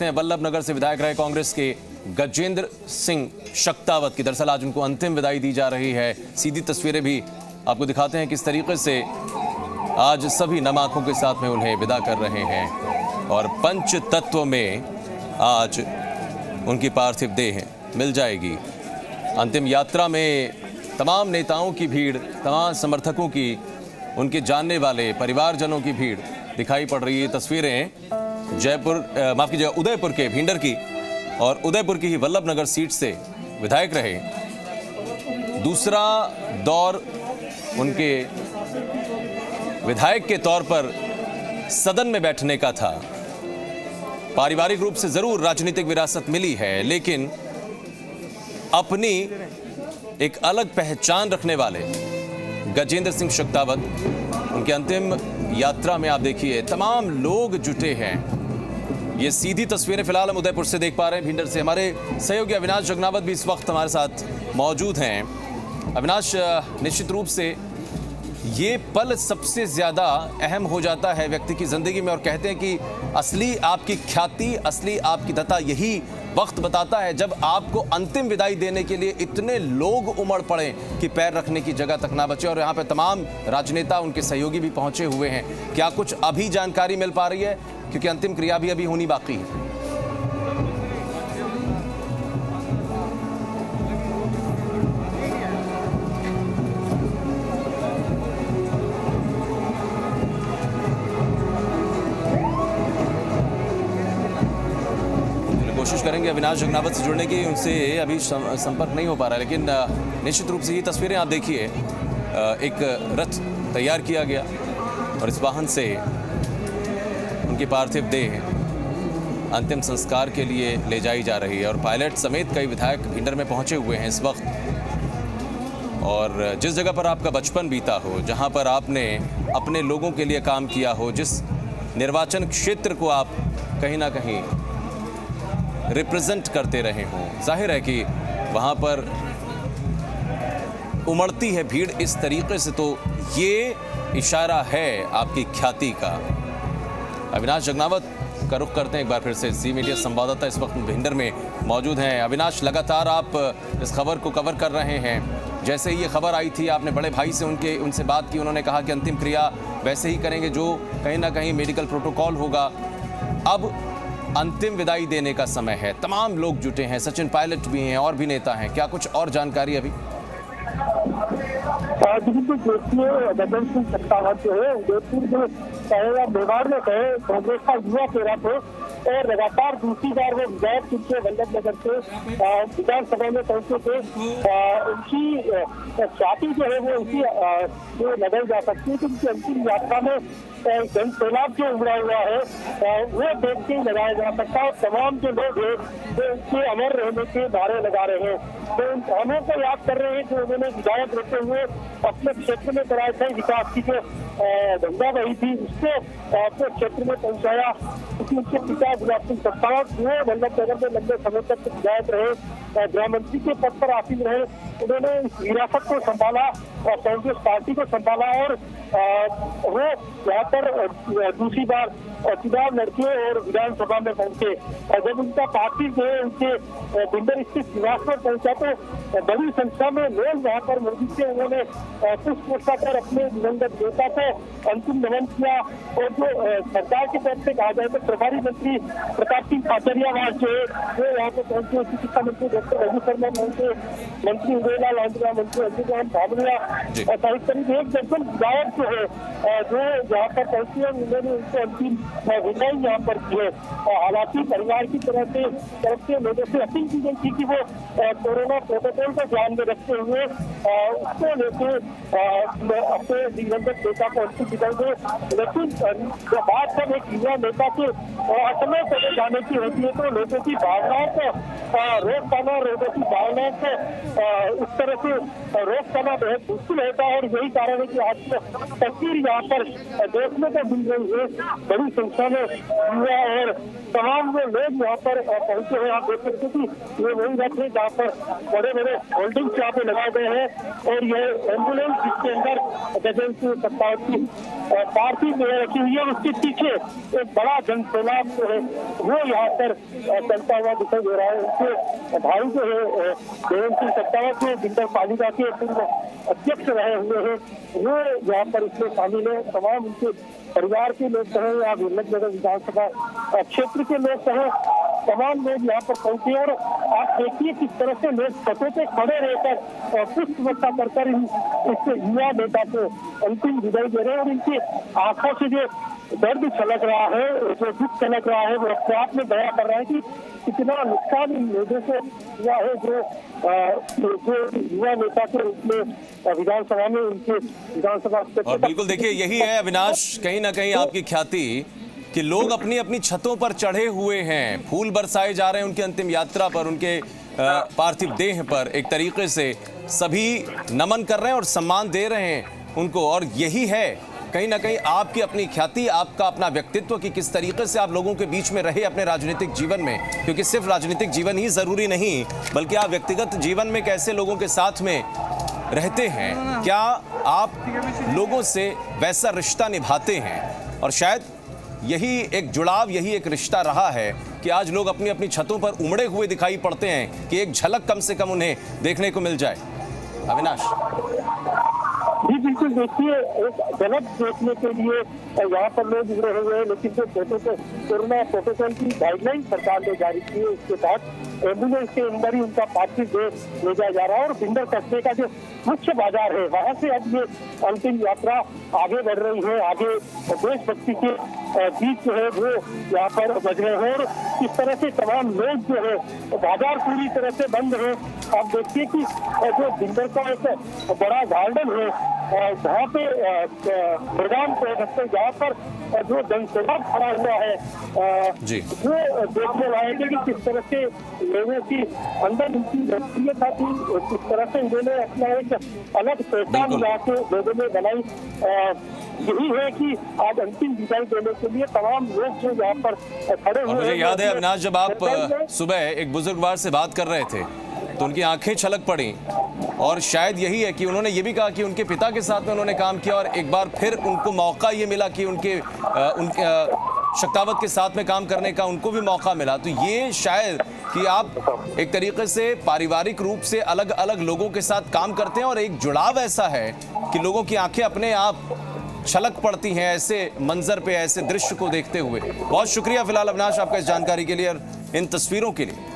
वल्लभ नगर से विधायक रहे कांग्रेस के गजेंद्र सिंह शक्तावत की। दरअसल आज उनको अंतिम विदाई दी जा रही है। सीधी तस्वीरें भी आपको दिखाते हैं किस तरीके से आज सभी नम आंखों के साथ में उन्हें विदा कर रहे हैं और पंच तत्व में आज उनकी पार्थिव देह मिल जाएगी। अंतिम यात्रा में तमाम नेताओं की भीड़, तमाम समर्थकों की, उनके जानने वाले परिवारजनों की भीड़ दिखाई पड़ रही है। तस्वीरें उदयपुर के भिंडर की और उदयपुर की ही वल्लभ नगर सीट से विधायक रहे। दूसरा दौर उनके विधायक के तौर पर सदन में बैठने का था। पारिवारिक रूप से जरूर राजनीतिक विरासत मिली है, लेकिन अपनी एक अलग पहचान रखने वाले गजेंद्र सिंह शक्तावत, उनके अंतिम यात्रा में आप देखिए तमाम लोग जुटे हैं। ये सीधी तस्वीरें फिलहाल हम उदयपुर से देख पा रहे हैं। भिंडर से हमारे सहयोगी अविनाश जगनावत भी इस वक्त हमारे साथ मौजूद हैं। अविनाश, निश्चित रूप से ये पल सबसे ज़्यादा अहम हो जाता है व्यक्ति की ज़िंदगी में और कहते हैं कि असली आपकी ख्याति, असली आपकी दता यही वक्त बताता है जब आपको अंतिम विदाई देने के लिए इतने लोग उमड़ पड़े कि पैर रखने की जगह तक ना बचे। और यहाँ पे तमाम राजनेता, उनके सहयोगी भी पहुंचे हुए हैं। क्या कुछ अभी जानकारी मिल पा रही है, क्योंकि अंतिम क्रिया भी अभी होनी बाकी है? कोशिश करेंगे अविनाश जगनावत से जुड़ने की, उनसे अभी संपर्क नहीं हो पा रहा है, लेकिन निश्चित रूप से ये तस्वीरें आप देखिए, एक रथ तैयार किया गया और इस वाहन से उनकी पार्थिव देह अंतिम संस्कार के लिए ले जाई जा रही है। और पायलट समेत कई विधायक भिंडर में पहुंचे हुए हैं इस वक्त। और जिस जगह पर आपका बचपन बीता हो, जहां पर आपने अपने लोगों के लिए काम किया हो, जिस निर्वाचन क्षेत्र को आप कहीं ना कहीं रिप्रेजेंट करते रहे हों, जाहिर है कि वहाँ पर उमड़ती है भीड़ इस तरीके से, तो ये इशारा है आपकी ख्याति का। अविनाश जगनावत का रुख करते हैं एक बार फिर से। जी मीडिया संवाददाता इस वक्त भिंडर में मौजूद हैं। अविनाश, लगातार आप इस खबर को कवर कर रहे हैं। जैसे ही ये खबर आई थी, आपने बड़े भाई से उनसे बात की, उन्होंने कहा कि अंतिम क्रिया वैसे ही करेंगे जो कहीं ना कहीं मेडिकल प्रोटोकॉल होगा। अब अंतिम विदाई देने का समय है, तमाम लोग जुटे हैं, सचिन पायलट भी हैं और भी नेता हैं। क्या कुछ और जानकारी अभी? गजेंद्र सिंह शक्तावत जो है उदयपुर में कहे या मेवाड़ में कहे कांग्रेस का युवा चेहरा थे और लगातार दूसरी बार वो विधायक चुन के वल्लभ नगर से विधानसभा में पहुंचे थे। उनकी ख्याति जो है वो उनकी लगाई जा सकती है कि उनकी अंतिम यात्रा में जन सैलाब जो उमड़ा हुआ है वो देख के लगाया जा सकता है। तमाम जो लोग हैं वो उनके अमर रहने के नारे लगा रहे हैं, तो उन कामों को याद कर रहे हैं जो उन्होंने विधायक रहते हुए अपने क्षेत्र में कराए थे। विकास की जो गंगा बही थी उससे अपने क्षेत्र में पहुंचाया। उनके पिता गुलाब सिंह शक्तावत वो वल्लभ नगर में लंबे समय तक विधायक रहे, गृह मंत्री के पद पर आसीन रहे। उन्होंने इस विरासत को संभाला और कांग्रेस पार्टी को संभाला और वो यहाँ पर दूसरी बार चुनाव लड़के और विधानसभा में पहुंचे। जब उनका पार्टी जो है उनके भिंडर स्थित निवास पर पहुंचा तो बड़ी संख्या में लोग वहाँ पर मौजूद थे। उन्होंने पुष्प वर्षा कर अपने दिवंगत नेता को अंतिम नमन किया। और जो सरकार की तरफ से कहा जाए तो प्रभारी मंत्री प्रताप सिंह खाचरियावास जो है वो यहाँ पे पहुंचे, चिकित्सा मंत्री डॉक्टर रघु शर्मा पहुंचे, मंत्री उदयलाल आंध्रा, मंत्री अजय भावनिया और करीब एक दर्जन विधायक जो है जो यहाँ पर पहुंचे और उन्होंने उनको अंतिम विदाई यहाँ पर की है। हालांकि परिवार की तरफ से लोगों से अपील की गई थी कि वो कोरोना प्रोटोकॉल को ध्यान में रखते हुए उसको लेकर अपने दिवंगत नेता को अंतिम विदाई दे। लेकिन बात जब एक युवा नेता के असमय चले जाने की होती है तो लोगों की भावनाओं को रोक पाना, लोगों की भावनाओं को इस तरह से रोक पाना बेहद मुश्किल होता है। और यही कारण है कि आज तस्वीर यहाँ पर देखने को मिल रही है। बड़ी संख्या में युवा और तमाम जो लोग यहाँ पर पहुंचे हैं। आप देख सकते कि ये वही रथ है जहाँ पर बड़े बड़े होल्डिंग्स यहाँ पे लगाए गए हैं और यह एम्बुलेंस जिसके अंदर गजेंद्र सिंह शेखावत की पार्थिव जो है रखी हुई है, उसके पीछे एक बड़ा जनसैलाब जो है वो यहाँ पर चलता हुआ दिखाई दे रहा है। उनके भाई जो है देवेंद्र सिंह शेखावत जो बिंदर पालिका के पूर्व अध्यक्ष रहे हुए हैं, वो यहाँ पर इसमें शामिल है। तमाम उनके परिवार के लोग कहें या हिम्मतनगर विधानसभा क्षेत्र के लोग कहें, तमाम लोग यहाँ पर पहुंचे और आप देखिए किस तरह से लोग छतों पे खड़े रहकर पुष्प वर्षा कर इस युवा नेता को अंतिम विदाई दे रहे हैं। और इनकी आंखों से जो दर्द छलक रहा है, जो दुख छलक रहा है, वो अपने आप में बयां कर रहा है कि कितना नुकसान इन लोगों से हुआ है जो युवा नेता के रूप में विधानसभा में उनके विधानसभा। और बिल्कुल देखिए यही है अविनाश, कहीं ना कहीं आपकी ख्याति कि लोग अपनी अपनी छतों पर चढ़े हुए हैं, फूल बरसाए जा रहे हैं उनकी अंतिम यात्रा पर, उनके पार्थिव देह पर एक तरीके से सभी नमन कर रहे हैं और सम्मान दे रहे हैं उनको। और यही है कहीं ना कहीं आपकी अपनी ख्याति, आपका अपना व्यक्तित्व कि किस तरीके से आप लोगों के बीच में रहे अपने राजनीतिक जीवन में, क्योंकि सिर्फ राजनीतिक जीवन ही जरूरी नहीं बल्कि आप व्यक्तिगत जीवन में कैसे लोगों के साथ में रहते हैं, क्या आप लोगों से वैसा रिश्ता निभाते हैं। और शायद यही एक जुड़ाव, यही एक रिश्ता रहा है कि आज लोग अपनी अपनी छतों पर उमड़े हुए दिखाई पड़ते हैं कि एक झलक कम से कम उन्हें देखने को मिल जाए। अविनाश जी बिल्कुल, देखिए एक झलक देखने के लिए यहाँ पर लोग जुड़े हुए हैं, लेकिन जो कोरोना प्रोटोकॉल की गाइडलाइन सरकार ने जारी की है उसके तहत एम्बुलेंस के अंदर ही उनका पार्थिव देह ले जाया जा रहा है। और बिंदर कस्बे का जो मुख्य बाजार है वहाँ से अब ये अंतिम यात्रा आगे बढ़ रही है। आगे देशभक्ति के गीत जो है वो यहाँ पर बज रहे हैं और इस तरह से तमाम लोग जो है बाजार पूरी तरह से बंद है। आप देखिए कि जो बिंदर का एक बड़ा गार्डन है जहाँ पे मैदान कह सकते हैं, जहाँ पर जो जनसैलाब खड़ा हुआ है वो देखने लायक है कि किस तरह से लोगों की अंदर उनकी लोकप्रियता थी, किस तरह से उन्होंने अपना एक अलग पहचान यहाँ के लोगों ने बनाई। यही है कि आज अंतिम विदाई देने के लिए तमाम लोग जो यहाँ पर खड़े हुए। मुझे याद है अविनाश, जब आप सुबह एक बुजुर्गवार से बात कर रहे थे तो उनकी आंखें छलक पड़ी और शायद यही है कि उन्होंने ये भी कहा कि उनके पिता के साथ में उन्होंने काम किया और एक बार फिर उनको मौका ये मिला कि उनके शेखावत के साथ में काम करने का उनको भी मौका मिला। तो ये शायद कि आप एक तरीके से पारिवारिक रूप से अलग अलग लोगों के साथ काम करते हैं और एक जुड़ाव ऐसा है कि लोगों की आंखें अपने आप छलक पड़ती हैं ऐसे मंजर पे, ऐसे दृश्य को देखते हुए। बहुत शुक्रिया फिलहाल अविनाश आपका इस जानकारी के लिए और इन तस्वीरों के लिए।